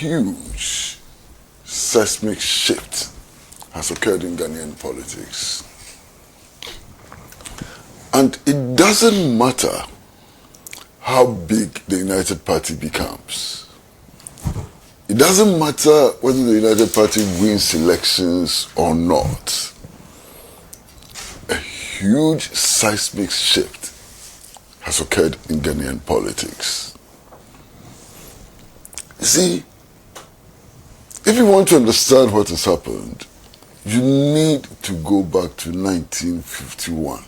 huge seismic shift has occurred in Ghanaian politics. And it doesn't matter how big the United Party becomes. It doesn't matter whether the United Party wins elections or not. A huge seismic shift has occurred in Ghanaian politics. You see, if you want to understand what has happened, you need to go back to 1951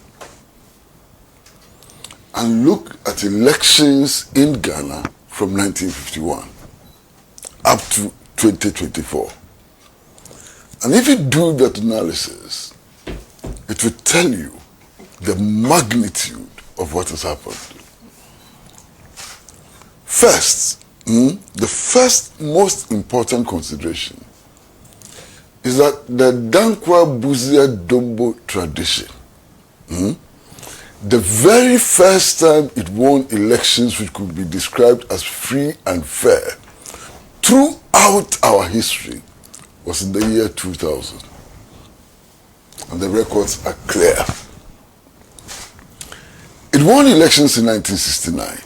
and look at elections in Ghana from 1951 up to 2024. And if you do that analysis, it will tell you the magnitude of what has happened. First, the first most important consideration is that the Dankwa Buzia Dombo tradition, the very first time it won elections which could be described as free and fair throughout our history, was in the year 2000. And the records are clear. It won elections in 1969.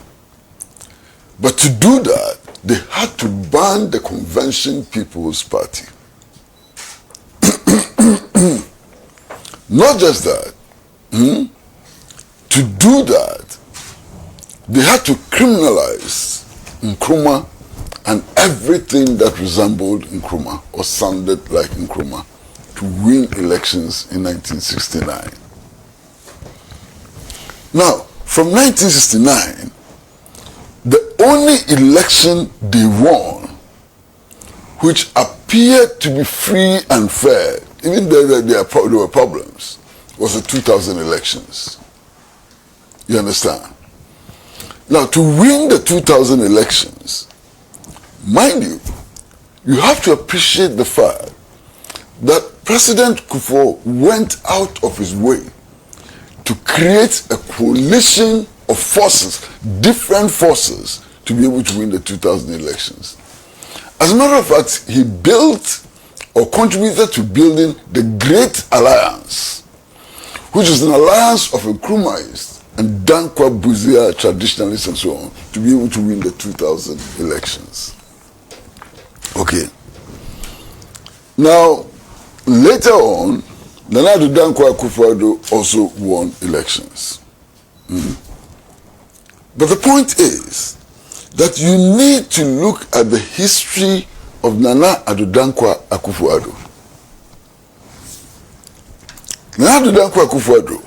But to do that, they had to ban the Convention People's Party. Not just that. To do that, they had to criminalize Nkrumah and everything that resembled Nkrumah or sounded like Nkrumah to win elections in 1969. Now, from 1969, the only election they won, which appeared to be free and fair, even though there were problems, was the 2000 elections. You understand? Now, to win the 2000 elections, mind you, you have to appreciate the fact that President Kufuor went out of his way to create a coalition of forces, different forces, to be able to win the 2000 elections. As a matter of fact, he built or contributed to building the Great Alliance, which is an alliance of Nkrumahs and Dankwa Buzia traditionalists and so on, to be able to win the 2000 elections. Okay. Now, later on, Nana Addo Dankwa Akufo-Addo also won elections. But the point is that you need to look at the history of Nana Addo Dankwa Akufo-Addo. Nana Addo Dankwa Akufo-Addo,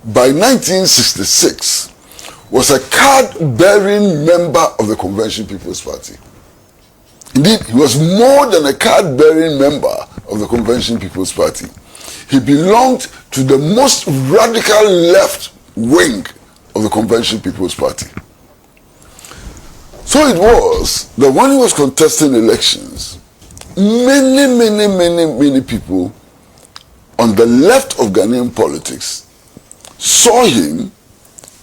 by 1966, was a card-bearing member of the Convention People's Party. Indeed, he was more than a card-bearing member of the Convention People's Party. He belonged to the most radical left wing of the Convention People's Party. So it was that when he was contesting elections, many people on the left of Ghanaian politics saw him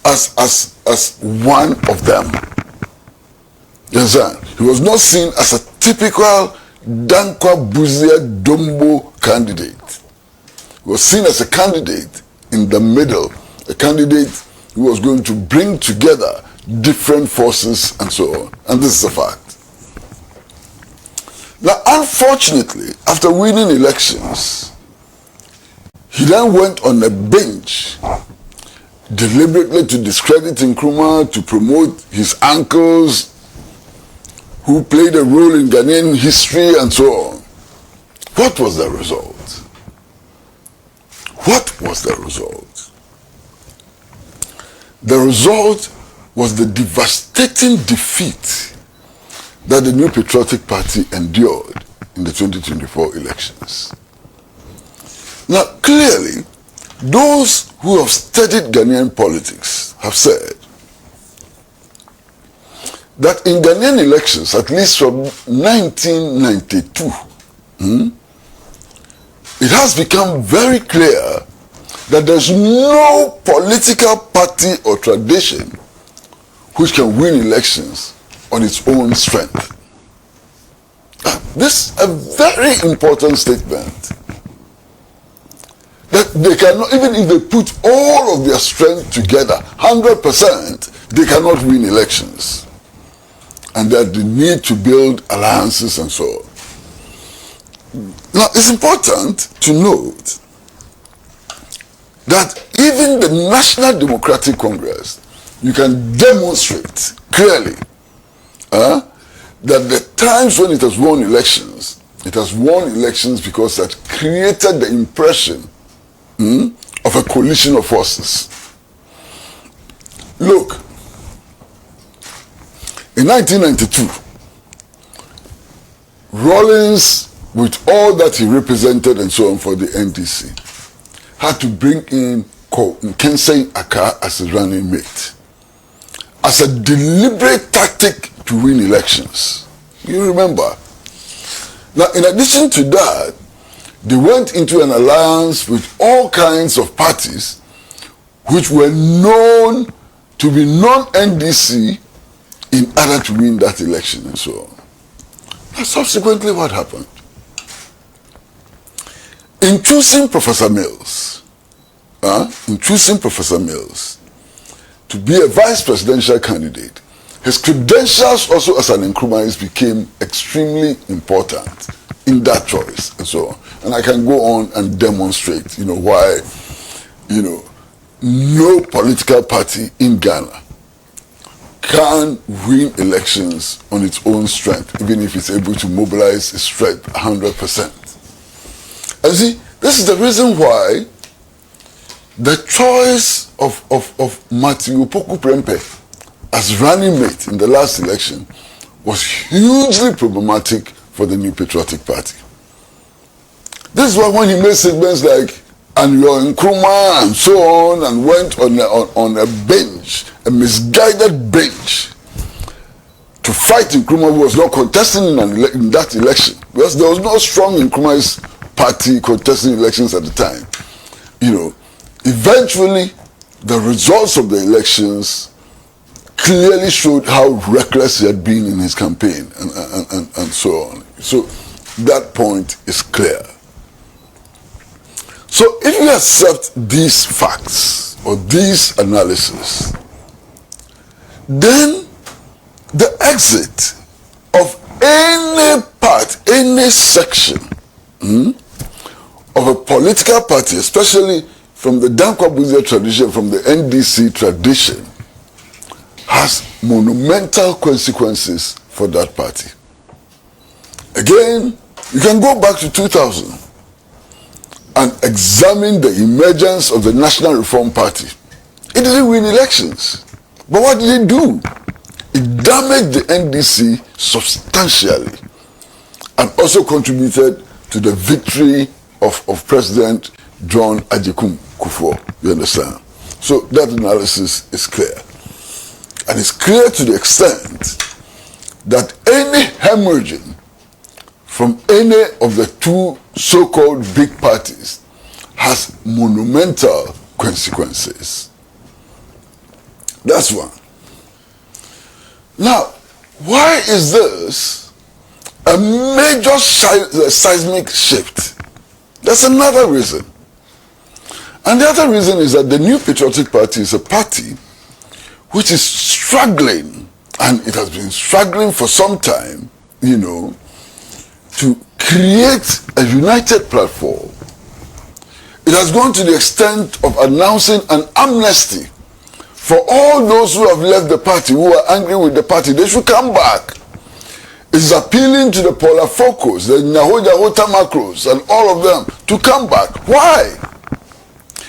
as one of them. You understand? He was not seen as a typical Dankwa Buzia Dombo candidate. He was seen as a candidate in the middle, a candidate who was going to bring together different forces and so on. And this is a fact. Now, unfortunately, after winning elections, he then went on a bench deliberately to discredit Nkrumah, to promote his uncles who played a role in Ghanaian history and so on. What was the result? What was the result? The result was the devastating defeat that the New Patriotic Party endured in the 2024 elections. Now, clearly, those who have studied Ghanaian politics have said that in Ghanaian elections, at least from 1992, it has become very clear that there's no political party or tradition which can win elections on its own strength. This is a very important statement. That they cannot, even if they put all of their strength together, 100%, they cannot win elections. And that they need to build alliances and so on. Now, it's important to note that even the National Democratic Congress, you can demonstrate clearly that the times when it has won elections, it has won elections because that created the impression of a coalition of forces. Look, in 1992, Rawlings, with all that he represented and so on for the NDC, had to bring in Kensei Aka as a running mate, as a deliberate tactic to win elections. You remember? Now, in addition to that, they went into an alliance with all kinds of parties which were known to be non-NDC in order to win that election and so on. And subsequently, what happened? In choosing Professor Mills, to be a vice presidential candidate, his credentials also as an Nkrumahist became extremely important in that choice and so on. And I can go on and demonstrate, why, no political party in Ghana can win elections on its own strength, even if it's able to mobilize its strength 100%. And see, this is the reason why the choice of Matthew Opoku Prempeh as running mate in the last election was hugely problematic for the New Patriotic Party. This is why when he made statements like, and you're in Nkrumah and so on, and went on a bench, a misguided bench, to fight Nkrumah, who was not contesting in that election, because there was no strong Nkrumahist party contesting elections at the time. Eventually, the results of the elections clearly showed how reckless he had been in his campaign and so on. So that point is clear. So if you accept these facts or these analysis, then the exit of any part, any section of a political party, especially from the Dankwa-Busia tradition, from the NDC tradition, has monumental consequences for that party. Again, you can go back to 2000 and examine the emergence of the National Reform Party. It didn't win elections. But what did it do? It damaged the NDC substantially and also contributed to the victory of President John Agyekum Kufuor. You understand? So that analysis is clear. And it's clear to the extent that any hemorrhaging from any of the two so-called big parties has monumental consequences. That's one. Now, why is this a major seismic shift? That's another reason. And the other reason is that the New Patriotic Party is a party which is struggling, and it has been struggling for some time, to create a united platform. It has gone to the extent of announcing an amnesty for all those who have left the party, who are angry with the party. They should come back. It is appealing to the Paula Focus, the Nyahoja Hota Macros, and all of them to come back. Why?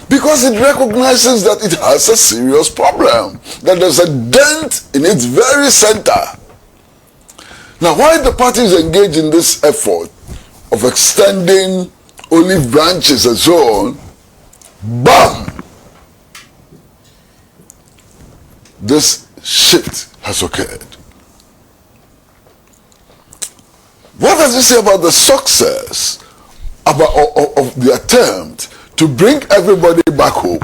Because it recognizes that it has a serious problem, that there's a dent in its very center. Now, why the party is engaged in this effort of extending olive branches and so on, bam! This shift has occurred. What does it say about the success of the attempt to bring everybody back home?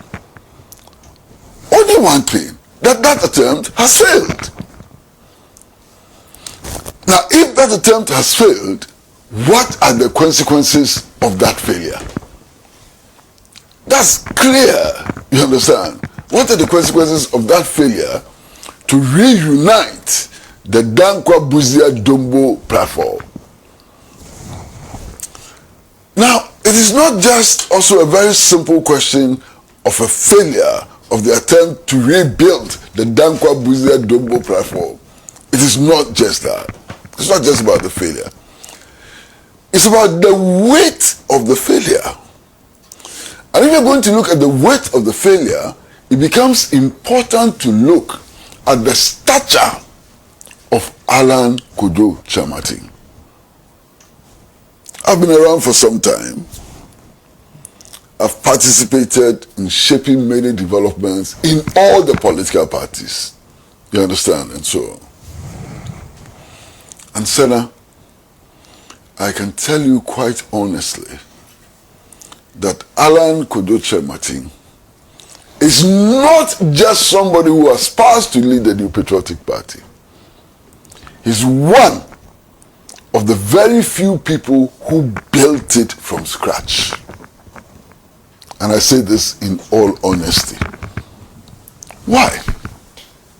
Only one thing, that attempt has failed. Now, if that attempt has failed, what are the consequences of that failure? That's clear, you understand? What are the consequences of that failure to reunite the Dankwa Buzia Dombo platform? Now, it is not just also a very simple question of a failure of the attempt to rebuild the Dankwa Buzia Dombo platform. It is not just that. It's not just about the failure. It's about the weight of the failure. And if you're going to look at the weight of the failure, it becomes important to look at the stature of Alan Kojo Kyerematen. I've been around for some time. I've participated in shaping many developments in all the political parties. You understand? And so on. And Senna, I can tell you quite honestly that Alan Kojo Kyerematen is not just somebody who aspires to lead the New Patriotic Party. He's one of the very few people who built it from scratch. And I say this in all honesty. Why?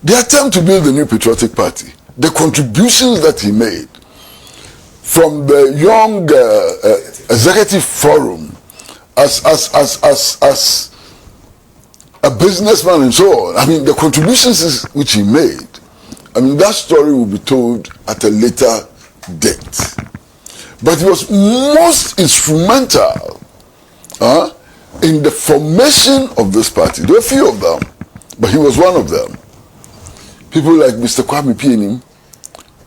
The attempt to build the New Patriotic Party, the contributions that he made from the young executive forum as a businessman and so on. I mean, the contributions which he made, I mean, that story will be told at a later date. But he was most instrumental in the formation of this party. There were a few of them, but he was one of them. People like Mr. Kwame Pienim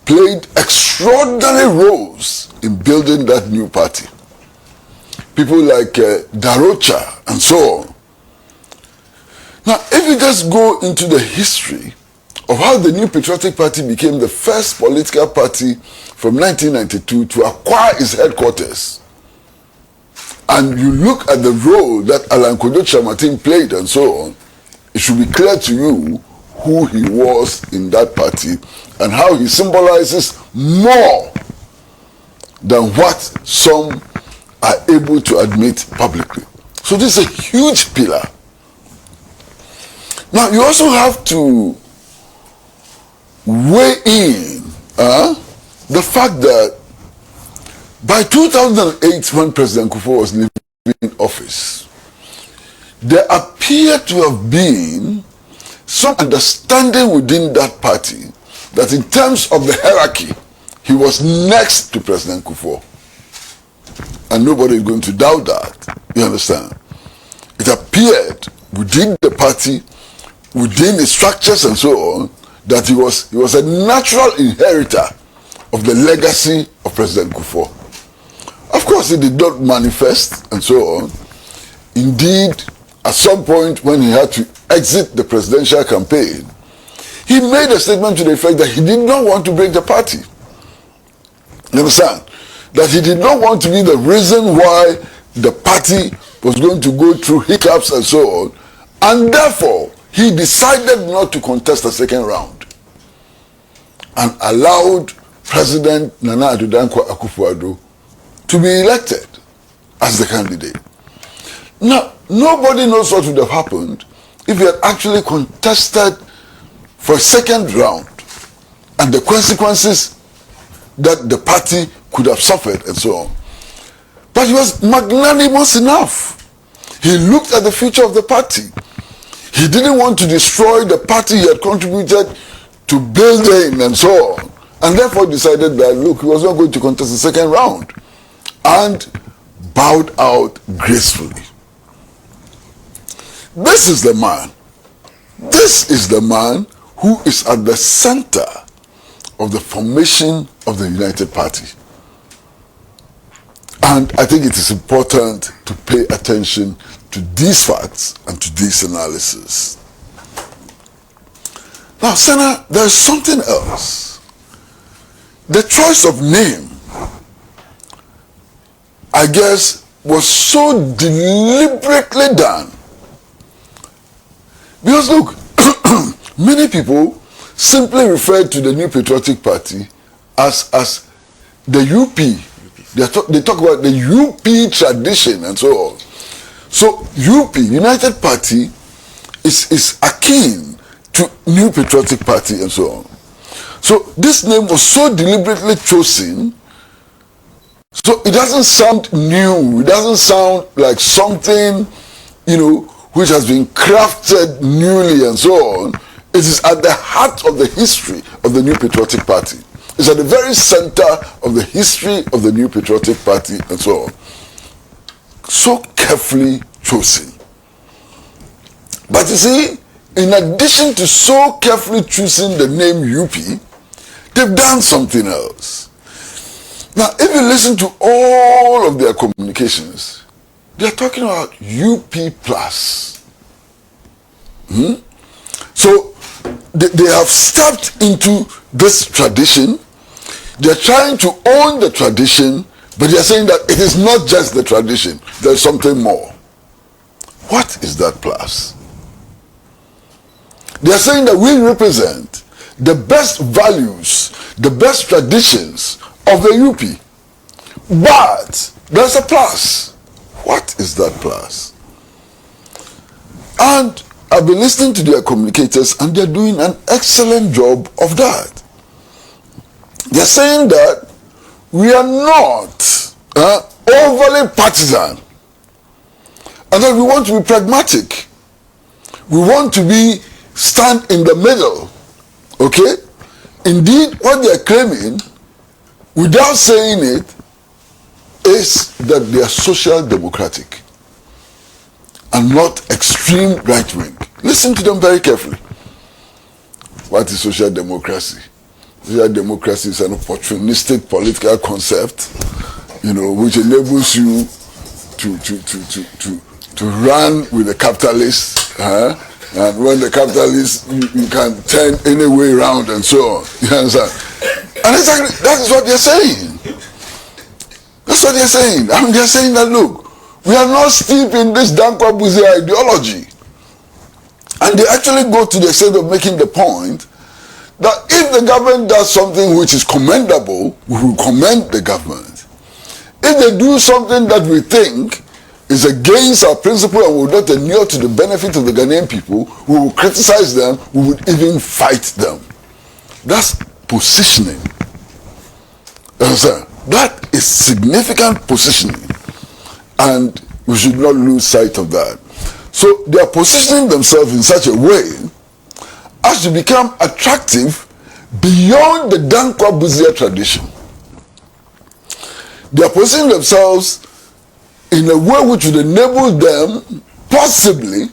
played extraordinary roles in building that new party. People like Darocha and so on. Now, if you just go into the history of how the New Patriotic Party became the first political party from 1992 to acquire its headquarters, and you look at the role that Alan Kojo Kyerematen played and so on, it should be clear to you who he was in that party and how he symbolizes more than what some are able to admit publicly. So this is a huge pillar. Now, you also have to weigh in the fact that by 2008, when President Kufuor was leaving office, there appeared to have been some understanding within that party that in terms of the hierarchy, he was next to President Kufuor. And nobody is going to doubt that. You understand? It appeared within the party, within the structures and so on, that he was a natural inheritor of the legacy of President Kufuor. Of course, it did not manifest and so on. Indeed, at some point when he had to exit the presidential campaign, he made a statement to the effect that he did not want to break the party. You understand? That he did not want to be the reason why the party was going to go through hiccups and so on, and therefore he decided not to contest the second round and allowed President Nana Addo Dankwa Akufo-Addo to be elected as the candidate. Now, nobody knows what would have happened if he had actually contested for a second round and the consequences that the party could have suffered and so on. But he was magnanimous enough. He looked at the future of the party. He didn't want to destroy the party he had contributed to building and so on. And therefore decided that, look, he was not going to contest the second round. And bowed out gracefully. This is the man. This is the man who is at the center of the formation of the United Party. And I think it is important to pay attention to these facts and to this analysis. Now, Senna, there's something else. The choice of name, I guess, was so deliberately done. Because look, many people simply referred to the New Patriotic Party as the UP. They talk about the UP tradition and so on. So UP, United Party, is akin to New Patriotic Party and so on. So this name was so deliberately chosen, so it doesn't sound new, it doesn't sound like something, which has been crafted newly and so on. It is at the heart of the history of the New Patriotic Party. It's at the very center of the history of the New Patriotic Party and so on. So carefully chosen. But you see, in addition to so carefully choosing the name UP, they've done something else. Now, if you listen to all of their communications, they're talking about UP plus. So they have stepped into this tradition. They're trying to own the tradition, but they're saying that it is not just the tradition. There's something more. What is that plus? They're saying that we represent the best values, the best traditions of the UP. But there's a plus. What is that plus? And I've been listening to their communicators, and they're doing an excellent job of that. They're saying that we are not overly partisan, and that we want to be pragmatic. We want to stand in the middle. Okay? Indeed, what they are claiming, without saying it, is that they are social democratic and not extreme right wing. Listen to them very carefully. What is social democracy? Social democracy is an opportunistic political concept, which enables you to run with the capitalists, and when the capitalists, you can turn any way around and so on. You understand? And exactly that is what they're saying. That's what they're saying. I mean, they're saying that, look, we are not steeped in this Dankwa Buzia ideology. And they actually go to the extent of making the point that if the government does something which is commendable, we will commend the government. If they do something that we think is against our principle and will not inure to the benefit of the Ghanaian people, we will criticize them, we would even fight them. That's positioning. That is significant positioning, and we should not lose sight of that. So they are positioning themselves in such a way as to become attractive beyond the Dankwa Buzia tradition. They are positioning themselves in a way which would enable them possibly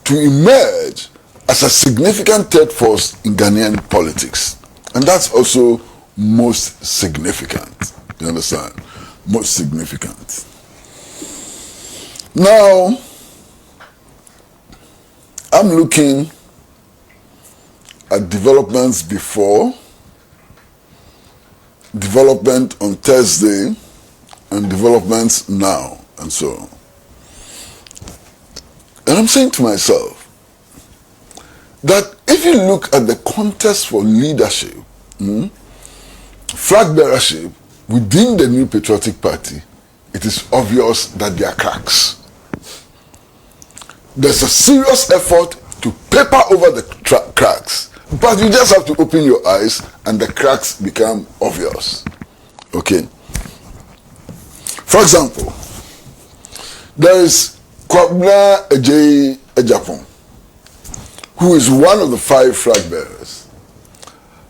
to emerge as a significant third force in Ghanaian politics. And that's also most significant. You understand? Most significant. Now, I'm looking at developments before, development on Thursday, and developments now, and so on. And I'm saying to myself that if you look at the contest for leadership, flag bearership within the New Patriotic Party, it is obvious that there are cracks. There's a serious effort to paper over the cracks, but you just have to open your eyes and the cracks become obvious. Okay? For example, there is Kwabna Ejei Ejapon, who is one of the 5 flag bearers,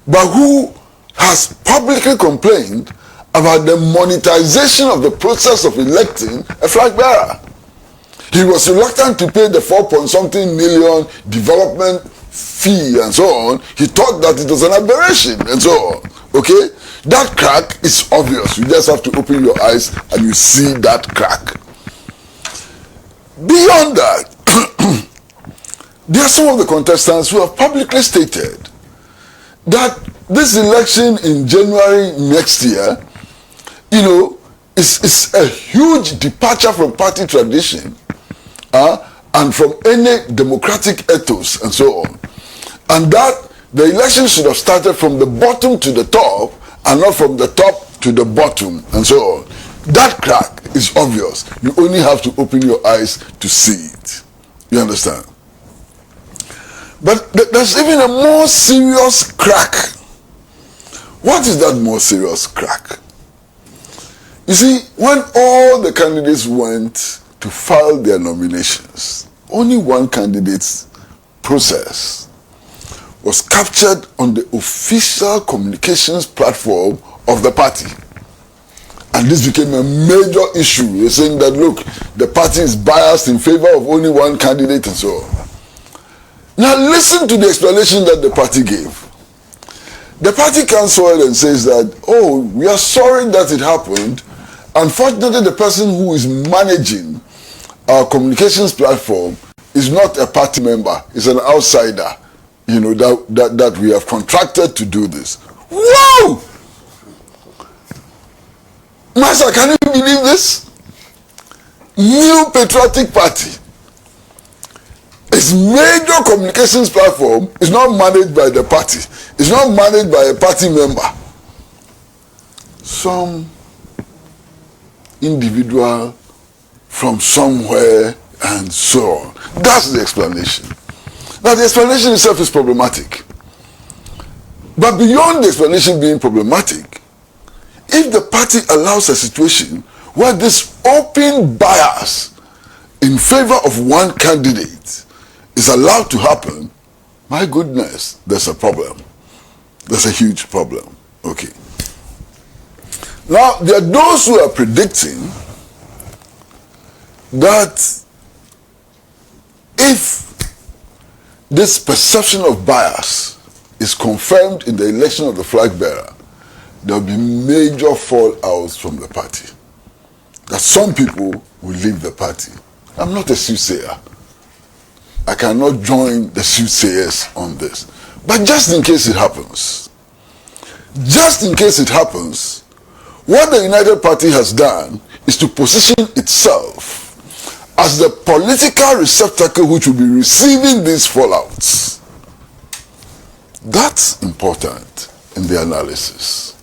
but who has publicly complained about the monetization of the process of electing a flag bearer. He was reluctant to pay the 4-point-something million development fee and so on. He thought that it was an aberration and so on. Okay? That crack is obvious. You just have to open your eyes and you see that crack. Beyond that, there are some of the contestants who have publicly stated that this election in January next year, is a huge departure from party tradition and from any democratic ethos and so on. And that the election should have started from the bottom to the top and not from the top to the bottom and so on. That crack is obvious. You only have to open your eyes to see it. You understand? But there's even a more serious crack. What is that more serious crack? You see, when all the candidates went to file their nominations, only one candidate's process was captured on the official communications platform of the party. And this became a major issue. They're saying that, look, the party is biased in favor of only one candidate and so on. Now listen to the explanation that the party gave. The party cancelled and says that, oh, we are sorry that it happened. Unfortunately, the person who is managing our communications platform is not a party member. It's an outsider, you know, that we have contracted to do this. Whoa! Master, can you believe this? New Patriotic Party. Its major communications platform is not managed by the party. It's not managed by a party member. Some individual from somewhere and so on. That's the explanation. Now the explanation itself is problematic. But beyond the explanation being problematic, if the party allows a situation where this open bias in favor of one candidate is allowed to happen, my goodness, there's a problem. There's a huge problem. Okay. Now, there are those who are predicting that if this perception of bias is confirmed in the election of the flag bearer, there will be major fallouts from the party. That some people will leave the party. I'm not a soothsayer. I cannot join the soothsayers on this. But just in case it happens, what the United Party has done is to position itself as the political receptacle which will be receiving these fallouts. That's important in the analysis.